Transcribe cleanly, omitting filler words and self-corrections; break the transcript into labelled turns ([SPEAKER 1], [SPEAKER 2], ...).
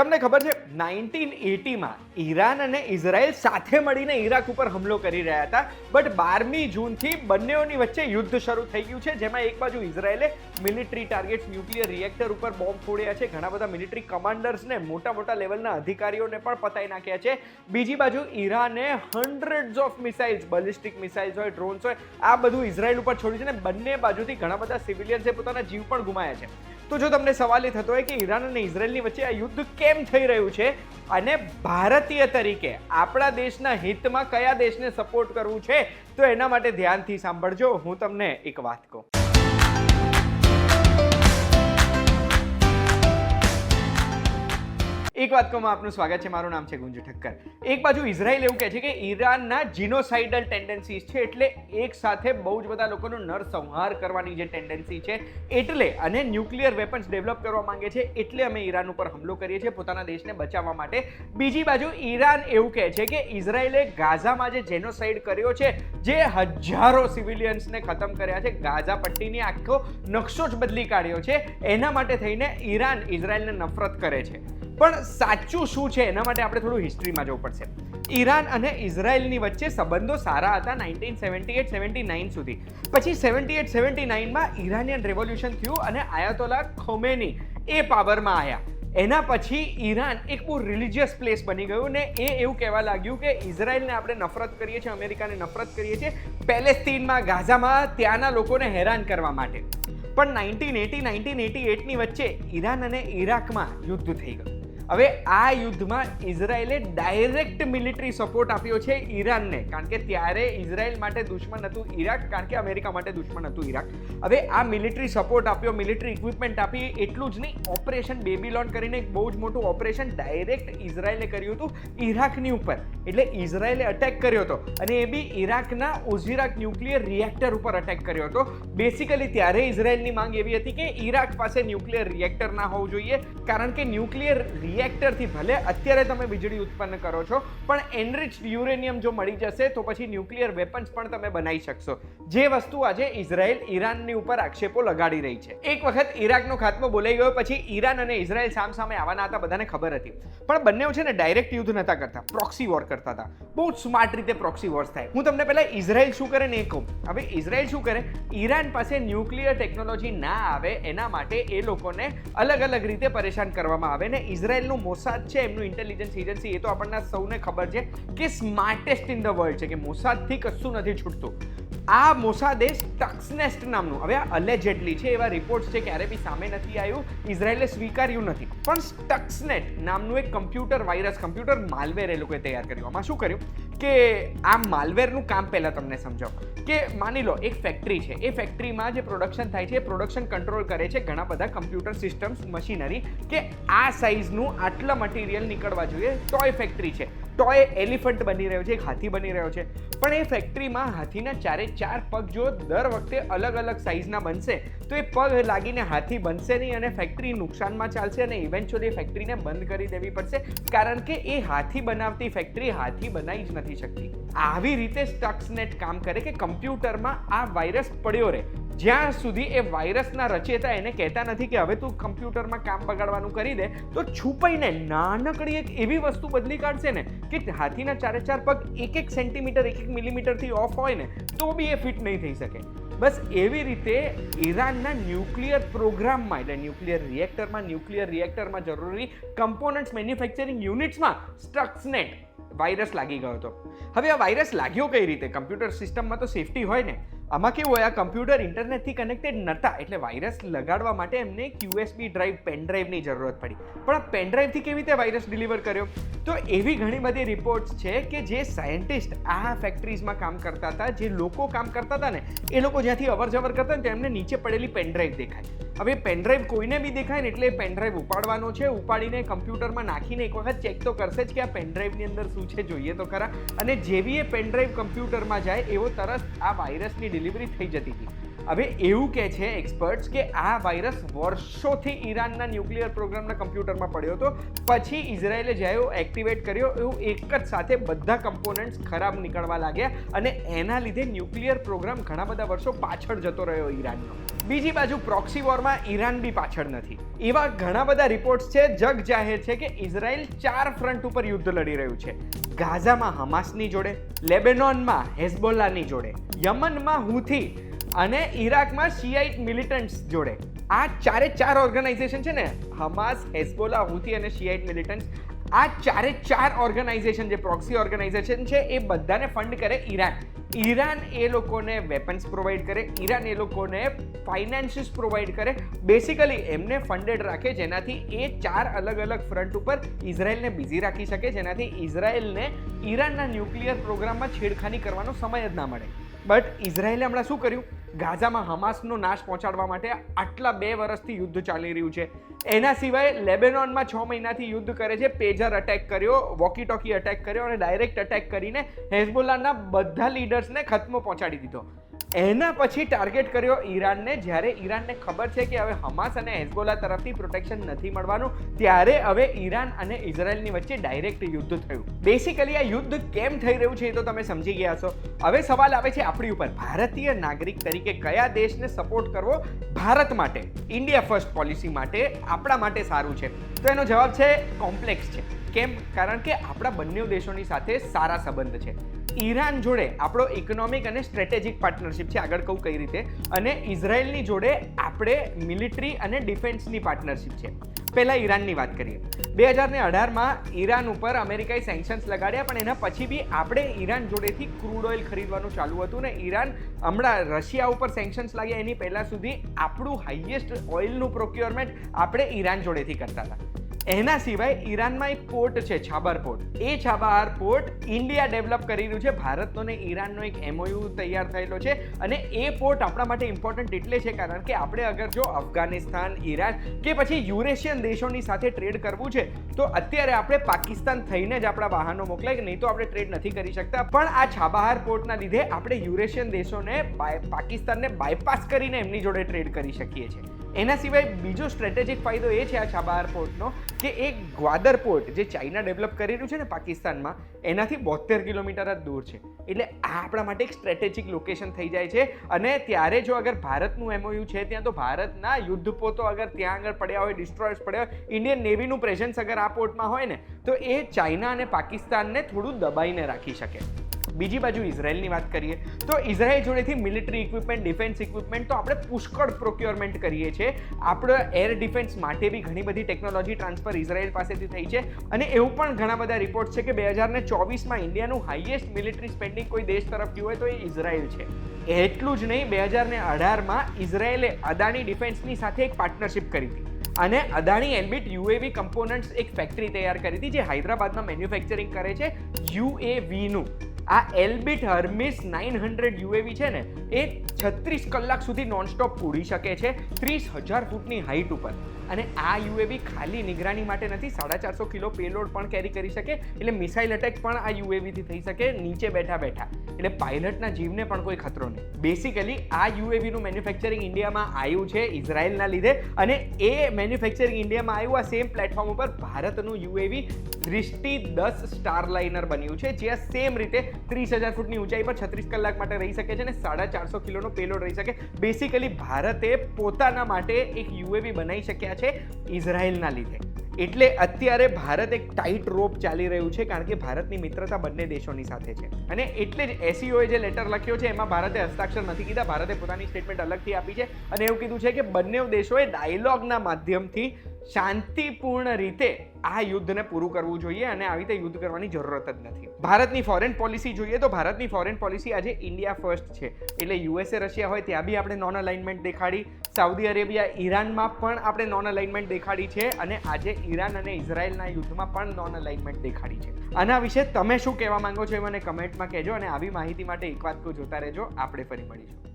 [SPEAKER 1] તમને ખબર છે 1980માં ઈરાન અને ઇઝરાયલ સાથે મળીને ઈરાક ઉપર હુમલો કરી રહ્યા હતા, બટ 12મી જૂનથી બંનેઓની વચ્ચે યુદ્ધ શરૂ થઈ ગયું છે, જેમાં એક બાજુ ઇઝરાયલે મિલિટરી ટાર્ગેટ્સ, ન્યુક્લિયર રિએક્ટર ઉપર બોમ્બ ફોડ્યા છે, ઘણા બધા મિલિટરી કમાન્ડર્સને, મોટા લેવલના અધિકારીઓને પણ પતાઈ નાખ્યા છે. બીજી બાજુ ઈરાને હન્ડ્રેડ્સ ઓફ મિસાઇલ્સ, બેલિસ્ટિક મિસાઇલ્સ હોય, ડ્રોન્સ હોય, આ બધું ઇઝરાયલ ઉપર છોડ્યું છે, ને બંને બાજુથી ઘણા બધા સિવિલિયન્સે પોતાના જીવ પણ ગુમાયા છે. તો જો તમને સવાલ એ થતો હોય કે ઈરાન અને ઇઝરાયલની વચ્ચે આ યુદ્ધ કેમ થઈ રહ્યું છે અને ભારતીય તરીકે આપણા દેશના હિતમાં કયા દેશને સપોર્ટ કરવું છે, તો એના માટે ધ્યાનથી સાંભળજો. હું તમને એક વાત કહું. એક વાત કહું, આપનું સ્વાગત છે. મારું નામ છે ગુંજુ ઠક્કર. એક બાજુ ઇઝરાયલ એવું કહે છે કે ઈરાનના જીનોસાઇડલ ટેન્ડન્સીઝ છે, એટલે એક સાથે બહુ જ બધા લોકોનું નરસંહાર કરવાની જે ટેન્ડન્સી છે, એટલે અને ન્યુક્લિયર વેપન્સ ડેવલપ કરવા માંગે છે, એટલે અમે ઈરાન ઉપર હુમલો કરીએ છીએ પોતાના દેશને બચાવવા માટે. બીજી બાજુ ઈરાન એવું કહે છે કે ઇઝરાયલે ગાઝામાં જે જેનોસાઇડ કર્યો છે, જે હજારો સિવિલિયન્સને ખતમ કર્યા છે, ગાઝા પટ્ટીની આખો નકશો જ બદલી કાઢ્યો છે, એના માટે થઈને ઈરાન ઇઝરાયલને નફરત કરે છે. પણ સાચું શું છે એના માટે આપણે થોડું હિસ્ટ્રીમાં જવું પડશે. ઈરાન અને ઇઝરાયલની વચ્ચે સંબંધો સારા હતા 1978-79 સુધી. પછી 78-79માં ઈરાનિયન રેવોલ્યુશન થયું અને આયાતોલા ખોમેની એ પાવરમાં આવ્યા. એના પછી ઈરાન એક બહુ રિલિજિયસ પ્લેસ બની ગયું ને એ એવું કહેવા લાગ્યું કે ઇઝરાયલને આપણે નફરત કરીએ છીએ, અમેરિકાને નફરત કરીએ છીએ, પેલેસ્તીનમાં, ગાઝામાં ત્યાંના લોકોને હેરાન કરવા માટે. પણ 1980-1988ની વચ્ચે ઈરાન અને ઈરાકમાં યુદ્ધ થઈ ગયું. હવે આ યુદ્ધમાં ઇઝરાયલે ડાયરેક્ટ મિલિટરી સપોર્ટ આપ્યો છે ઈરાનને, કારણ કે ત્યારે ઇઝરાયલ માટે દુશ્મન હતું ઈરાક, કારણ કે અમેરિકા માટે દુશ્મન હતું ઈરાક. હવે આ મિલિટરી સપોર્ટ આપ્યો, મિલિટરી ઇક્વિપમેન્ટ આપી, એટલું જ નહીં, ઓપરેશન બેબીલોન કરીને એક બહુ જ મોટું ઓપરેશન ડાયરેક્ટ ઇઝરાયલે કર્યું હતું ઈરાકની ઉપર. એટલે ઇઝરાયલે અટેક કર્યો હતો અને એ બી ઈરાકના ઓઝિરાક ન્યુક્લિયર રિએક્ટર ઉપર અટેક કર્યો હતો. બેસિકલી ત્યારે ઇઝરાયલની માંગ એવી હતી કે ઈરાક પાસે ન્યુક્લિયર રિએક્ટર ના હોવું જોઈએ, કારણ કે ન્યુક્લિયર રિએક્ટરથી ભલે અત્યારે તમે વીજળી ઉત્પન્ન કરો છો, પણ એનરિચ્ડ યુરેનિયમ જો મળી જશે તો પછી ન્યુક્લિયર વેપન્સ પણ તમે બનાવી શકશો, જે વસ્તુ આજે ઇઝરાયલ ઈરાનની ઉપર આક્ષેપો લગાડી રહી છે. એક વખત ઈરાકનો ખાત્મો બોલાઈ ગયો પછી ઈરાન અને ઇઝરાયલ સામસામે આવવાના હતા, બધાને ખબર હતી, પણ બંને છે ને ડાયરેક્ટ યુદ્ધ નતા કરતા, પ્રોક્સી વોર કરતા હતા. બહુ સ્માર્ટ રીતે પ્રોક્સી વોર્સ થાય. હું તમને પહેલા ઇઝરાયલ શું કરે ને એ કહું. હવે ઇઝરાયલ શું કરે, ઈરાન પાસે ન્યુક્લિયર ટેકનોલોજી ના આવે એના માટે એ લોકોને અલગ અલગ રીતે પરેશાન કરવામાં આવે. ને ઇઝરાયલ મોસાદ છે, એમનું ઇન્ટેલિજન્સ એજન્સી, એ તો આપણને સૌને ખબર છે કે સ્માર્ટેસ્ટ ઇન ધ વર્લ્ડ છે, કે મોસાદથી કશું નથી છૂટતું. આ મોસાદે સ્ટક્સનેટ નામનું, હવે આ અલેજેડલી છે, એવા રિપોર્ટ્સ છે, ક્યારે બી સામે નથી આવ્યું, ઇઝરાયલે સ્વીકાર્યું નથી, પણ સ્ટક્સનેટ નામનું એક કમ્પ્યુટર વાયરસ, કમ્પ્યુટર માલવેર એ લોકોએ તૈયાર કર્યું. આમાં શું કર્યું કે આ માલવેરનું કામ પહેલા તમને સમજાવો કે માની લો એક ફેક્ટરી છે, એ ફેક્ટરીમાં જે પ્રોડક્શન થાય છે એ પ્રોડક્શન કંટ્રોલ કરે છે ઘણા બધા કમ્પ્યુટર સિસ્ટમ્સ, મશીનરી, કે આ સાઇઝનું આટલા મટીરિયલ નીકળવા જોઈએ. ટોય ફેક્ટરી છે, ટોય એલિફન્ટ બની રહ્યો છે, એક હાથી બની રહ્યો છે, પણ એ ફેક્ટરીમાં હાથીના ચારે ચાર પગ જો દર વખતે અલગ અલગ સાઇઝના બનશે તો એ પગ લાગીને હાથી બનશે નહીં અને ફેક્ટરી નુકસાનમાં ચાલશે અને ઇવેન્ચ્યુઅલી ફેક્ટરીને બંધ કરી દેવી પડશે, કારણ કે એ હાથી બનાવતી ફેક્ટરી હાથી બનાવી જ નથી શકતી. આવી રીતે સ્ટક્સનેટ કામ કરે કે કમ્પ્યુટરમાં આ વાયરસ પડ્યો રહે, જ્યાં સુધી એ વાયરસના રચેતા એને કહેતા નથી કે હવે તું કમ્પ્યુટરમાં કામ બગાડવાનું કરી દે, તો છુપાઈને નાનકડી એક એવી વસ્તુ બદલી કાઢશે ને કે હાથીના ચારે ચાર પગ 1-1 સેન્ટીમીટર, 1-1 મિલીમીટરથી ઓફ હોય ને તો બી એ ફિટ નહીં થઈ શકે. બસ એવી રીતે ઈરાનના ન્યુક્લિયર પ્રોગ્રામમાં, એટલે ન્યુક્લિયર રિએક્ટરમાં જરૂરી કમ્પોનન્ટ્સ મેન્યુફેક્ચરિંગ યુનિટ્સમાં સ્ટક્સનેટ વાયરસ લાગી ગયો હતો. હવે આ વાયરસ લાગ્યો કઈ રીતે? કમ્પ્યુટર સિસ્ટમમાં તો સેફટી હોય ને, આમાં કેવું હોય, આ કમ્પ્યુટર ઇન્ટરનેટથી કનેક્ટેડ નહોતા, એટલે વાયરસ લગાડવા માટે એમને એક યુએસબી ડ્રાઈવ, પેન ડ્રાઈવની જરૂરત પડી. પણ આ પેન ડ્રાઈવથી કેવી રીતે વાયરસ ડિલિવર કર્યો? તો એવી ઘણી બધી રિપોર્ટ્સ છે કે જે સાયન્ટિસ્ટ આ ફેક્ટરીઝમાં કામ કરતા હતા, જે લોકો કામ કરતા હતા ને, એ લોકો જ્યાંથી અવર જવર કરતા ને તેમને નીચે પડેલી પેન ડ્રાઈવ દેખાય. હવે પેન ડ્રાઈવ કોઈને બી દેખાય ને એટલે પેન ડ્રાઈવ ઉપાડવાનો છે, ઉપાડીને કમ્પ્યુટરમાં નાખીને એક વખત ચેક તો કરશે જ કે આ પેન ડ્રાઈવની અંદર શું છે, જોઈએ તો ખરા. અને જેવી એ પેન ડ્રાઈવ કમ્પ્યુટરમાં જાય એવો તરત આ વાયરસની ડિલિવરી થઈ જતી હતી. હવે એવું કહે છે એક્સપર્ટ્સ કે આ વાયરસ વર્ષોથી ઈરાનના ન્યુક્લિયર પ્રોગ્રામના કમ્પ્યુટરમાં પડ્યો હતો, પછી ઇઝરાયેલે જ્યારે એક્ટિવેટ કર્યો એવું એક જ સાથે બધા કમ્પોનન્ટ્સ ખરાબ નીકળવા લાગ્યા અને એના લીધે ન્યુક્લિયર પ્રોગ્રામ ઘણા બધા વર્ષો પાછળ જતો રહ્યો ઈરાનનો. બીજી બાજુ પ્રોક્સી વોરમાં ઈરાન બી પાછળ નથી. એવા ઘણા બધા રિપોર્ટ્સ છે, જગ જાહેર છે કે ઇઝરાયલ 4 ફ્રન્ટ ઉપર યુદ્ધ લડી રહ્યું છે. ગાઝામાં હમાસની જોડે, લેબેનોનમાં હેઝબોલાની જોડે, યમનમાં હુથી અને ઈરાકમાં શિયાઇટ મિલિટન્ટ્સ જોડે. આ ચાર ઓર્ગેનાઇઝેશન છે ને, હમાસ, હેઝબોલા, હુથી અને શિયાઇટ મિલિટન્ટ્સ, આ ચાર ઓર્ગેનાઇઝેશન જે પ્રોક્સી ઓર્ગેનાઇઝેશન છે એ બધાને ફંડ કરે ઈરાન. ઈરાન એ લોકોને વેપન્સ પ્રોવાઈડ કરે, ઈરાન એ લોકોને ફાઇનાન્સિસ પ્રોવાઈડ કરે, બેસિકલી એમને ફંડેડ રાખે, જેનાથી એ 4 અલગ અલગ ફ્રન્ટ ઉપર ઇઝરાયલને બિઝી રાખી શકે, જેનાથી ઇઝરાયલને ઈરાનના ન્યુક્લિયર પ્રોગ્રામમાં છેડખાની કરવાનો સમય જ ના મળે. બટ ઇઝરાયલે હમણાં શું કર્યું? ગાઝામાં હમાસનો નાશ પહોંચાડવા માટે આટલા 2 વર્ષથી યુદ્ધ ચાલી રહ્યું છે. એના સિવાય લેબેનોનમાં 6 મહિનાથી યુદ્ધ કરે છે, પેજર અટેક કર્યો, વોકી ટોકી અટેક કર્યો અને ડાયરેક્ટ અટેક કરીને હેઝબોલાના બધા લીડર્સને ખતમો પહોંચાડી દીધો. એના પછી ટાર્ગેટ કર્યો ઈરાનને, જ્યારે ઈરાનને ખબર છે કે હવે હમાસ અને હેઝબોલા તરફથી પ્રોટેક્શન નથી મળવાનું, ત્યારે હવે ઈરાન અને ઇઝરાયલની વચ્ચે ડાયરેક્ટ યુદ્ધ થયું. બેસિકલી આ યુદ્ધ કેમ થઈ રહ્યું છે એ તો તમે સમજી ગયા છો. હવે સવાલ આવે છે આપણી ઉપર, ભારતીય નાગરિક તરીકે કયા દેશને સપોર્ટ કરવો ભારત માટે, ઇન્ડિયા ફર્સ્ટ પોલિસી માટે, આપણા માટે સારું છે? તો એનો જવાબ છે કોમ્પ્લેક્સ છે. કેમ? કારણ કે આપણા બંને દેશોની સાથે સારા સંબંધ છે. ઈરાન જોડે આપણો ઇકોનોમિક અને સ્ટ્રેટેજિક પાર્ટનરશિપ છે, આગળ કહું કઈ રીતે, અને ઇઝરાયલની જોડે આપણે મિલિટરી અને ડિફેન્સની પાર્ટનરશિપ છે. પહેલાં ઈરાનની વાત કરીએ. 2018માં ઈરાન ઉપર અમેરિકાએ સેન્કશન્સ લગાડ્યા, પણ એના પછી બી આપણે ઈરાન જોડેથી ક્રૂડ ઓઇલ ખરીદવાનું ચાલુ હતું ને ઈરાન હમણાં રશિયા ઉપર સેન્કશન્સ લાગ્યા એની પહેલાં સુધી આપણું હાઈએસ્ટ ઓઇલનું પ્રોક્યોરમેન્ટ આપણે ઈરાન જોડેથી કરતા હતા. એના સિવાય ઈરાનમાં એક પોર્ટ છે, છાબર પોર્ટ. એ છાબર પોર્ટ ઇન્ડિયા ડેવલપ કરી રહ્યું છે. ભારતનો ને ઈરાનનો એક MOU તૈયાર થયેલો છે અને એ પોર્ટ આપણા માટે ઇમ્પોર્ટન્ટ એટલે છે કારણ કે આપણે અગર જો અફઘાનિસ્તાન, ઈરાન કે પછી યુરેશિયન દેશોની સાથે ટ્રેડ કરવું છે તો અત્યારે આપણે પાકિસ્તાન થઈને જ આપણા વાહનો મોકલાય, નહીં તો આપણે ટ્રેડ નથી કરી શકતા. પણ આ છાબહાર પોર્ટના લીધે આપણે યુરેશિયન દેશોને પાકિસ્તાનને બાયપાસ કરીને એમની જોડે ટ્રેડ કરી શકીએ છીએ. એના સિવાય બીજો સ્ટ્રેટેજિક ફાયદો એ છે આ છાબહાર પોર્ટનો કે એક ગ્વાદર પોર્ટ જે ચાઇના ડેવલપ કરી રહ્યું છે ને પાકિસ્તાનમાં, એનાથી 72 કિલોમીટર જ દૂર છે. એટલે આ આપણા માટે એક સ્ટ્રેટેજિક લોકેશન થઈ જાય છે. અને ત્યારે જો અગર ભારતનું MOU છે ત્યાં તો ભારતના યુદ્ધપોતો અગર ત્યાં આગળ પડ્યા હોય, ડિસ્ટ્રોયર્સ પડ્યા હોય, ઇન્ડિયન નેવીનું પ્રેઝન્સ અગર આ પોર્ટમાં હોય ને તો એ ચાઇના અને પાકિસ્તાનને થોડું દબાઈને રાખી શકે. બીજી બાજુ ઇઝરાયલની વાત કરીએ તો ઇઝરાયલ જોડેથી મિલિટરી ઇક્વિપમેન્ટ, ડિફેન્સ ઇક્વિપમેન્ટ તો આપણે પુષ્કળ પ્રોક્યોરમેન્ટ કરીએ છીએ. આપણે એર ડિફેન્સ માટે બી ઘણી બધી ટેકનોલોજી ટ્રાન્સફર ઇઝરાયલ પાસેથી થઈ છે. અને એવું પણ ઘણા બધા રિપોર્ટ છે કે 2024માં ઇન્ડિયાનું હાઈએસ્ટ મિલિટરી સ્પેન્ડિંગ કોઈ દેશ તરફ ગયું હોય તો એ ઇઝરાયલ છે. એટલું જ નહીં, 2018માં ઇઝરાયલે અદાણી ડિફેન્સની સાથે એક પાર્ટનરશિપ કરી હતી અને અદાણી એલ્બિટ UAV કમ્પોનન્ટ્સ એક ફેક્ટરી તૈયાર કરી હતી જે હૈદરાબાદમાં મેન્યુફેક્ચરિંગ કરે છે UAVનું. આ એલ્બિટ હર્મિસ 900 UAV છે ને એ 36 કલાક સુધી નોનસ્ટોપ ઉડી શકે છે 30,000 ફૂટની હાઈટ ઉપર. અને આ UAV ખાલી નિગરાની માટે નથી, 450 કિલો પેલોડ પણ કેરી કરી શકે. એટલે મિસાઇલ અટેક પણ આ UAV થી થઈ શકે નીચે બેઠા બેઠા. એટલે પાયલટના જીવને પણ કોઈ ખતરો નહીં. બેસિકલી આ UAV નું મેન્યુફેક્ચરિંગ ઇન્ડિયામાં આવ્યું છે ઇઝરાયલના લીધે, અને એ મેન્યુફેક્ચરિંગ ઇન્ડિયામાં આવ્યું આ સેમ પ્લેટફોર્મ ઉપર ભારતનું UAV દૃષ્ટિ 10 સ્ટારલાઇનર બન્યું છે, જે આ સેમ રીતે 30,000 ફૂટની ઊંચાઈ પર 36 કલાક માટે રહી શકે છે અને 450 કિલોનો પેલોડ રહી શકે. બેસિકલી ભારતે પોતાના માટે એક UAV બનાવી શક્યા છે ઇઝરાયલના લીધે. એટલે અત્યારે ભારત એક ટાઈટ રોપ ચાલી રહ્યું છે કારણ કે ભારતની મિત્રતા બંને દેશોની સાથે છે. અને એટલે જ SEOએ જે લેટર લખ્યો છે એમાં ભારતે હસ્તાક્ષર નથી કીધા. ભારતે પોતાની સ્ટેટમેન્ટ અલગથી આપી છે અને એવું કીધું છે કે બંને દેશોએ ડાયલોગના માધ્યમથી શાંતિપૂર્ણ રીતે આ યુદ્ધને પૂરું કરવું જોઈએ અને આવી રીતે યુદ્ધ કરવાની જરૂરત જ નથી. ભારતની ફોરેન પોલિસી જોઈએ તો ભારતની ફોરેન પોલિસી આજે ઇન્ડિયા ફર્સ્ટ છે. એટલે USA, રશિયા હોય ત્યાં બી આપણે નોન અલાઇનમેન્ટ દેખાડી, સાઉદી અરેબિયા, ઈરાનમાં પણ આપણે નોન અલાઇનમેન્ટ દેખાડી છે અને આજે ઈરાન અને ઇઝરાયલના યુદ્ધમાં પણ નોન અલાઇનમેન્ટ દેખાડી છે. આના વિશે તમે શું કહેવા માંગો છો એ મને કમેન્ટમાં કહેજો અને આવી માહિતી માટે એક વાત જોતા રહેજો. આપણે ફરી મળીશું.